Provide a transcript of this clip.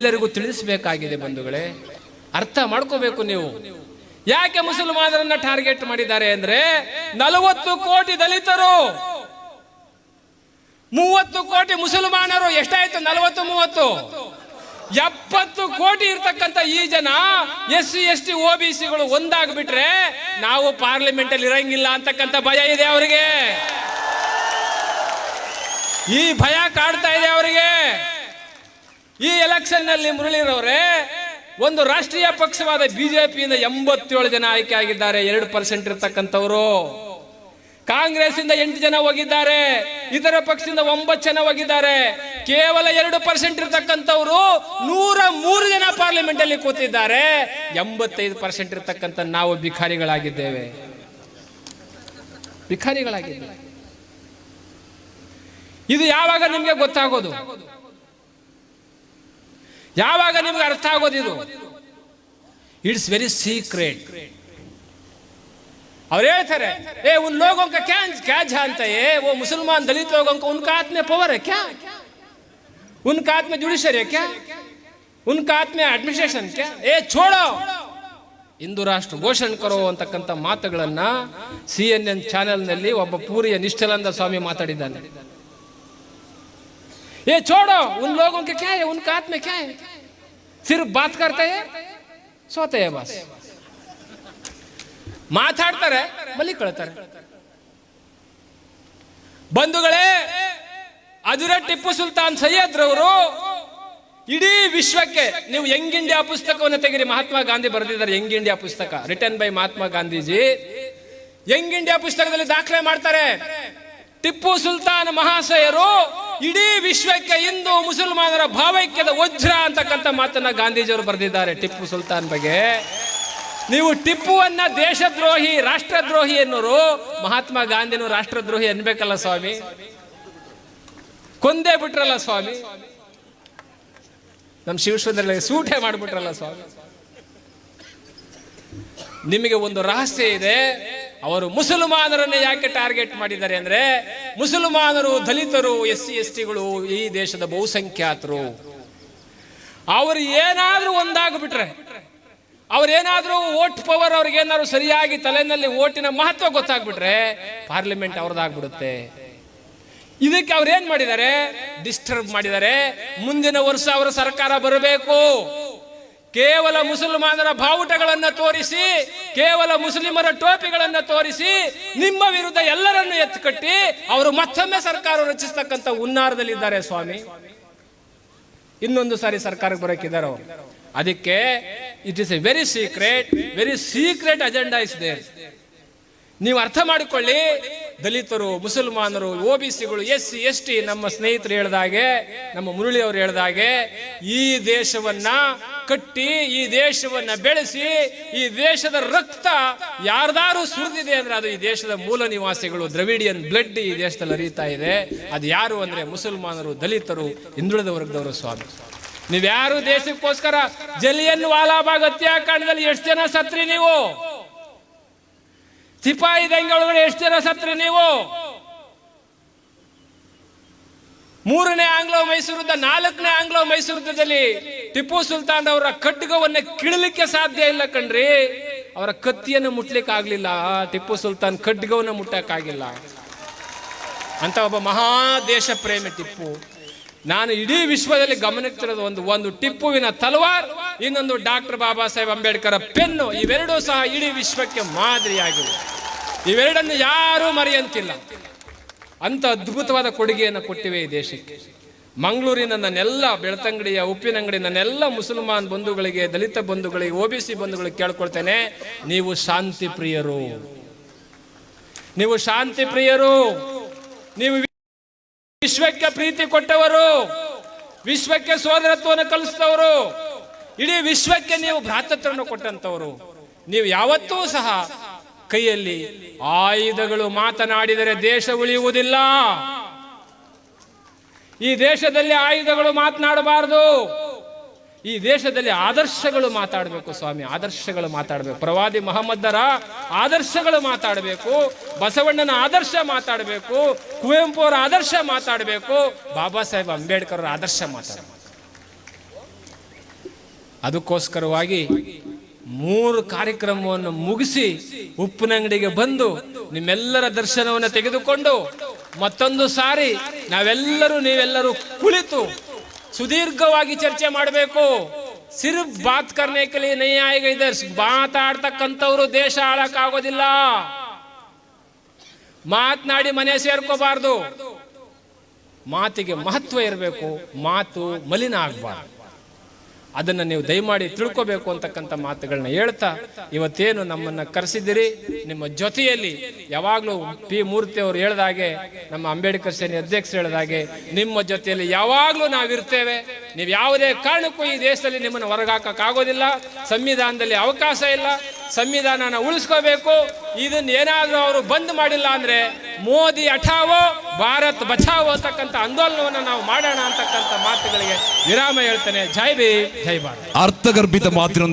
ಎಲ್ಲರಿಗೂ ತಿಳಿಸಬೇಕಾಗಿದೆ ಬಂಧುಗಳೇ, ಅರ್ಥ ಮಾಡ್ಕೋಬೇಕು ನೀವು. ಯಾಕೆ ಮುಸಲ್ಮಾನರನ್ನ ಟಾರ್ಗೆಟ್ ಮಾಡಿದ್ದಾರೆ ಅಂದ್ರೆ 40 ಕೋಟಿ ದಲಿತರು, 30 ಕೋಟಿ ಮುಸಲ್ಮಾನರು, ಎಷ್ಟಾಯ್ತು 40 30 70 ಕೋಟಿ ಇರ್ತಕ್ಕಂಥ ಈ ಜನ SC ST OBCಗಳು ಒಂದಾಗ್ಬಿಟ್ರೆ ನಾವು ಪಾರ್ಲಿಮೆಂಟ್ ಅಲ್ಲಿ ಇರಂಗಿಲ್ಲ ಅಂತಕ್ಕಂಥ ಭಯ ಇದೆ ಅವರಿಗೆ. ಈ ಭಯ ಕಾಡ್ತಾ ಇದೆ ಅವರಿಗೆ. ಈ ಎಲೆಕ್ಷನ್ ನಲ್ಲಿ ಮುರಳೀರವರೇ ಒಂದು ರಾಷ್ಟ್ರೀಯ ಪಕ್ಷವಾದ ಬಿಜೆಪಿಯಿಂದ 87 ಜನ ಆಯ್ಕೆ ಆಗಿದ್ದಾರೆ, 2% ಇರ್ತಕ್ಕಂಥವ್ರು. ಕಾಂಗ್ರೆಸ್ ಇಂದ 8 ಜನ ಹೋಗಿದ್ದಾರೆ, ಇತರ ಪಕ್ಷದಿಂದ 9 ಜನ ಹೋಗಿದ್ದಾರೆ. ಕೇವಲ 2% ಇರ್ತಕ್ಕಂಥವ್ರು 103 ಜನ ಪಾರ್ಲಿಮೆಂಟ್ ಅಲ್ಲಿ ಕೂತಿದ್ದಾರೆ. 85% ಇರ್ತಕ್ಕಂಥ ನಾವು ಭಿಕಾರಿಗಳಾಗಿದ್ದೇವೆ, ಭಿಕಾರಿಗಳಾಗಿದ್ದೇವೆ. ಇದು ಯಾವಾಗ ನಿಮ್ಗೆ ಗೊತ್ತಾಗೋದು? ಯಾವಾಗ ನಿಮ್ಗೆ ಅರ್ಥ ಆಗೋದು? ಇದು ಇಟ್ಸ್ ವೆರಿ ಸೀಕ್ರೆಟ್. ಅವ್ರು ಹೇಳ್ತಾರೆ उन लोगों का क्या जानता है वो मुसलमान दलित लोगों को, उनका हाथ में पावर है क्या, उनका हाथ में जुडिशरी है क्या, उनका हाथ में एडमिनिस्ट्रेशन क्या, छोड़ो ಹಿಂದೂ ರಾಷ್ಟ್ರ ಘೋಷಣೆ ಕರೋ ಅಂತಕ್ಕಂಥ ಮಾತುಗಳನ್ನ CNN ಚಾನೆಲ್ ನಲ್ಲಿ ಒಬ್ಬ ಪೂರಿಯ ನಿಷ್ಠಾನಂದ ಸ್ವಾಮಿ ಮಾತಾಡಿದ್ದಾನೆ. ये छोड़ो उन लोगों के क्या है, उनका हाथ में क्या है, सिर्फ बात करते हैं सोते हैं बस. ಮಾತಾಡ್ತಾರೆ ಮಲಿಕೊಳ್ತಾರೆ. ಬಂಧುಗಳೇ, ಅದುರ ಟಿಪ್ಪು ಸುಲ್ತಾನ್ ಸೈಯದ್ರವರು ಇಡೀ ವಿಶ್ವಕ್ಕೆ, ನೀವು ಯಂಗ್ ಇಂಡಿಯಾ ಪುಸ್ತಕವನ್ನು ತೆಗಿರಿ, ಮಹಾತ್ಮ ಗಾಂಧಿ ಬರೆದಿದ್ದಾರೆ ಯಂಗ್ ಇಂಡಿಯಾ ಪುಸ್ತಕ, written by Mahatma Gandhiji. Young India ಪುಸ್ತಕದಲ್ಲಿ ದಾಖಲೆ ಮಾಡ್ತಾರೆ, ಟಿಪ್ಪು ಸುಲ್ತಾನ್ ಮಹಾಶಯರು ಇಡೀ ವಿಶ್ವಕ್ಕೆ ಹಿಂದೂ ಮುಸಲ್ಮಾನರ ಭಾವೈಕ್ಯದ ವಜ್ರ ಅಂತಕ್ಕಂಥ ಮಾತನ್ನ ಗಾಂಧೀಜಿಯವರು ಬರೆದಿದ್ದಾರೆ ಟಿಪ್ಪು ಸುಲ್ತಾನ್ ಬಗ್ಗೆ. ನೀವು ಟಿಪ್ಪುವನ್ನ ದೇಶದ್ರೋಹಿ, ರಾಷ್ಟ್ರದ್ರೋಹಿ ಎನ್ನುವರು, ಮಹಾತ್ಮ ಗಾಂಧಿನೂ ರಾಷ್ಟ್ರದ್ರೋಹಿ ಅನ್ಬೇಕಲ್ಲ ಸ್ವಾಮಿ? ಕೊಂದೇ ಬಿಟ್ರಲ್ಲ ಸ್ವಾಮಿ, ನಮ್ಮ ಶಿವಸುಂದರ ಸೂಟೆ ಮಾಡ್ಬಿಟ್ರಲ್ಲ ಸ್ವಾಮಿ. ನಿಮಗೆ ಒಂದು ರಹಸ್ಯ ಇದೆ, ಅವರು ಮುಸಲ್ಮಾನರನ್ನ ಯಾಕೆ ಟಾರ್ಗೆಟ್ ಮಾಡಿದ್ದಾರೆ ಅಂದ್ರೆ, ಮುಸಲ್ಮಾನರು, ದಲಿತರು, SC STಗಳು ಈ ದೇಶದ ಬಹುಸಂಖ್ಯಾತರು. ಅವರು ಏನಾದ್ರೂ ಒಂದಾಗ್ಬಿಟ್ರೆ, ಅವ್ರೇನಾದ್ರೂ ವೋಟ್ ಪವರ್ ಅವ್ರಿಗೇನಾದ್ರು ಸರಿಯಾಗಿ ತಲೆನಲ್ಲಿ ಓಟಿನ ಮಹತ್ವ ಗೊತ್ತಾಗ್ಬಿಟ್ರೆ ಪಾರ್ಲಿಮೆಂಟ್ ಅವ್ರದ್ದಾಗ್ಬಿಡುತ್ತೆ. ಇದಕ್ಕೆ ಅವ್ರೇನ್ ಮಾಡಿದ್ದಾರೆ, ಡಿಸ್ಟರ್ಬ್ ಮಾಡಿದ್ದಾರೆ. ಮುಂದಿನ ವರ್ಷ ಅವರ ಸರ್ಕಾರ ಬರಬೇಕು, ಕೇವಲ ಮುಸಲ್ಮಾನರ ಬಾವುಟಗಳನ್ನ ತೋರಿಸಿ, ಕೇವಲ ಮುಸ್ಲಿಮರ ಟೋಪಿಗಳನ್ನ ತೋರಿಸಿ ನಿಮ್ಮ ವಿರುದ್ಧ ಎಲ್ಲರನ್ನು ಎತ್ತುಕಟ್ಟಿ ಅವರು ಮತ್ತೊಮ್ಮೆ ಸರ್ಕಾರ ರಚಿಸ್ತಕ್ಕಂಥ ಹುನ್ನಾರದಲ್ಲಿದ್ದಾರೆ ಸ್ವಾಮಿ. ಇನ್ನೊಂದು ಸಾರಿ ಸರ್ಕಾರಕ್ಕೆ ಬರೋಕಿದ್ದಾರೆ ಅವರು. ಅದಕ್ಕೆ it is a very secret agenda is there. ನೀವು ಅರ್ಥ ಮಾಡಿಕೊಳ್ಳಿ. ದಲಿತರು, ಮುಸಲ್ಮಾನರು, OBCಗಳು, SC ST, ನಮ್ಮ ಸ್ನೇಹಿತರು ಹೇಳ್ದಾಗೆ, ನಮ್ಮ ಮುರಳಿ ಅವರು ಹೇಳ್ದಾಗೆ, ಈ ದೇಶವನ್ನ ಕಟ್ಟಿ, ಈ ದೇಶವನ್ನ ಬೆಳೆಸಿ, ಈ ದೇಶದ ರಕ್ತ ಯಾರ್ದಾರು ಸುರಿದಿದೆ ಅಂದ್ರೆ ಅದು ಈ ದೇಶದ ಮೂಲ ನಿವಾಸಿಗಳು, ದ್ರವಿಡಿಯನ್ ಬ್ಲಡ್ ಈ ದೇಶದಲ್ಲಿ ಹರಿತಾ ಇದೆ. ಅದು ಯಾರು ಅಂದ್ರೆ ಮುಸಲ್ಮಾನರು, ದಲಿತರು, ಹಿಂದುಳಿದ ವರ್ಗದವರು ಸ್ವಾಮಿ. ನೀವ್ಯಾರು ದೇಶಕ್ಕೋಸ್ಕರ ಜಲಿಯನ್ ವಾಲಾಬಾಗ್ ಹತ್ಯಾಕಾಂಡದಲ್ಲಿ ಎಷ್ಟು ಜನ ಸತ್ರಿ ನೀವು? ಸಿಪಾಯಿ ದಂಗೆ ಒಳಗಡೆ ಎಷ್ಟು ಜನ ಸತ್ರಿ ನೀವು? 3ನೇ ಆಂಗ್ಲೋ ಮೈಸೂರು ಯುದ್ಧ, 4ನೇ ಆಂಗ್ಲೋ ಮೈಸೂರು ಯುದ್ಧದಲ್ಲಿ ಟಿಪ್ಪು ಸುಲ್ತಾನ್ ಅವರ ಖಡ್ಗವನ್ನ ಕಿಳಲಿಕ್ಕೆ ಸಾಧ್ಯ ಇಲ್ಲ ಕಣ್ರಿ. ಅವರ ಕತ್ತಿಯನ್ನು ಮುಟ್ಲಿಕ್ಕೆ ಆಗ್ಲಿಲ್ಲ, ಟಿಪ್ಪು ಸುಲ್ತಾನ್ ಖಡ್ಗವನ್ನ ಮುಟ್ಟಕ್ಕಾಗಿಲ್ಲ ಅಂತ ಒಬ್ಬ ಮಹಾ ದೇಶ ಪ್ರೇಮಿ ಟಿಪ್ಪು. ನಾನು ಇಡೀ ವಿಶ್ವದಲ್ಲಿ ಗಮನಿಸ್ತಿರೋದು ಒಂದು ಟಿಪ್ಪುವಿನ ತಲವಾರ್, ಇನ್ನೊಂದು ಡಾಕ್ಟರ್ ಬಾಬಾ ಸಾಹೇಬ್ ಅಂಬೇಡ್ಕರ್ ಪೆನ್ನು. ಇವೆರಡೂ ಸಹ ಇಡೀ ವಿಶ್ವಕ್ಕೆ ಮಾದರಿಯಾಗಿವೆ. ಇವೆರಡನ್ನು ಯಾರೂ ಮರೆಯಂತಿಲ್ಲ. ಅಂತ ಅದ್ಭುತವಾದ ಕೊಡುಗೆಯನ್ನು ಕೊಟ್ಟಿವೆ ಈ ದೇಶಕ್ಕೆ. ಮಂಗಳೂರಿನ ನನ್ನೆಲ್ಲ ಬೆಳ್ತಂಗಡಿಯ, ಉಪ್ಪಿನಂಗಡಿ ನನ್ನೆಲ್ಲ ಮುಸಲ್ಮಾನ್ ಬಂಧುಗಳಿಗೆ, ದಲಿತ ಬಂಧುಗಳಿಗೆ, OBC ಬಂಧುಗಳಿಗೆ ಕೇಳ್ಕೊಳ್ತೇನೆ, ನೀವು ಶಾಂತಿ ಪ್ರಿಯರು, ನೀವು ಶಾಂತಿ ಪ್ರಿಯರು, ನೀವು ವಿಶ್ವಕ್ಕೆ ಪ್ರೀತಿ ಕೊಟ್ಟವರು, ವಿಶ್ವಕ್ಕೆ ಸೋದರತ್ವವನ್ನು ಕಲಿಸಿದವರು, ಇಡೀ ವಿಶ್ವಕ್ಕೆ ನೀವು ಭ್ರಾತೃತ್ವವನ್ನು ಕೊಟ್ಟಂತವರು. ನೀವು ಯಾವತ್ತೂ ಸಹ ಕೈಯಲ್ಲಿ ಆಯುಧಗಳು ಮಾತನಾಡಿದರೆ ದೇಶ ಉಳಿಯುವುದಿಲ್ಲ. ಈ ದೇಶದಲ್ಲಿ ಆಯುಧಗಳು ಮಾತನಾಡಬಾರದು. ಈ ದೇಶದಲ್ಲಿ ಆದರ್ಶಗಳು ಮಾತಾಡಬೇಕು ಸ್ವಾಮಿ, ಆದರ್ಶಗಳು ಮಾತಾಡಬೇಕು. ಪ್ರವಾದಿ ಮಹಮ್ಮದರ ಆದರ್ಶಗಳು ಮಾತಾಡಬೇಕು, ಬಸವಣ್ಣನ ಆದರ್ಶ ಮಾತಾಡಬೇಕು, ಕುವೆಂಪು ಅವರ ಆದರ್ಶ ಮಾತಾಡಬೇಕು, ಬಾಬಾ ಸಾಹೇಬ್ ಅಂಬೇಡ್ಕರ್ ಅವರ ಆದರ್ಶ ಮಾತಾಡಬೇಕು. ಅದಕ್ಕೋಸ್ಕರವಾಗಿ 3 ಕಾರ್ಯಕ್ರಮವನ್ನು ಮುಗಿಸಿ ಉಪ್ಪಿನಂಗಡಿಗೆ ಬಂದು ನಿಮ್ಮೆಲ್ಲರ ದರ್ಶನವನ್ನು ತೆಗೆದುಕೊಂಡು ಮತ್ತೊಂದು ಸಾರಿ ನೀವೆಲ್ಲರೂ ಕುಳಿತು ಸುದೀರ್ಘವಾಗಿ ಚರ್ಚೆ ಮಾಡಬೇಕು. ಸಿರ್ಫ್ ಬಾತ್ ಕರ್ನೆ ಕೆ ಲಿಯೆ ನಹೀ ಆಯೇಗಾ ಇದರ್. ಮಾತಾಡ್ತಕ್ಕಂಥವ್ರು ದೇಶ ಆಳಕ್ಕಾಗೋದಿಲ್ಲ. ಮಾತನಾಡಿ ಮನೆ ಸೇರ್ಕೋಬಾರ್ದು. ಮಾತಿಗೆ ಮಹತ್ವ ಇರಬೇಕು, ಮಾತು ಮಲಿನ ಆಗಬಾರ್ದು. ಅದನ್ನು ನೀವು ದಯಮಾಡಿ ತಿಳ್ಕೋಬೇಕು ಅಂತಕ್ಕಂಥ ಮಾತುಗಳನ್ನ ಹೇಳ್ತಾ, ಇವತ್ತೇನು ನಮ್ಮನ್ನು ಕರೆಸಿದ್ದೀರಿ, ನಿಮ್ಮ ಜೊತೆಯಲ್ಲಿ ಯಾವಾಗಲೂ ಪಿ ಮೂರ್ತಿ ಅವರು ಹೇಳ್ದಾಗೆ, ನಮ್ಮ ಅಂಬೇಡ್ಕರ್ ಸೇನೆ ಅಧ್ಯಕ್ಷರು ಹೇಳ್ದಾಗೆ, ನಿಮ್ಮ ಜೊತೆಯಲ್ಲಿ ಯಾವಾಗಲೂ ನಾವಿರ್ತೇವೆ. ನೀವು ಯಾವುದೇ ಕಾರಣಕ್ಕೂ ಈ ದೇಶದಲ್ಲಿ ನಿಮ್ಮನ್ನು ಹೊರಗಾಕೋಕ್ಕಾಗೋದಿಲ್ಲ. ಸಂವಿಧಾನದಲ್ಲಿ ಅವಕಾಶ ಇಲ್ಲ. ಸಂವಿಧಾನನ ಉಳಿಸ್ಕೋಬೇಕು. ಇದನ್ನ ಏನಾದರೂ ಅವರು ಬಂದ್ ಮಾಡಿಲ್ಲ ಅಂದ್ರೆ ಮೋದಿ ಹಠಾವೋ ಭಾರತ್ ಬಚಾವೋ ಅಂತಕ್ಕಂಥ ಆಂದೋಲನವನ್ನು ನಾವು ಮಾಡೋಣ ಅಂತಕ್ಕಂಥ ಮಾತುಗಳಿಗೆ ವಿರಾಮ ಹೇಳ್ತೇನೆ. ಜೈ ಭೀಮ್, ಜೈ ಭಾರತ್. ಅರ್ಥಗರ್ಭಿತ ಮಾತಿನ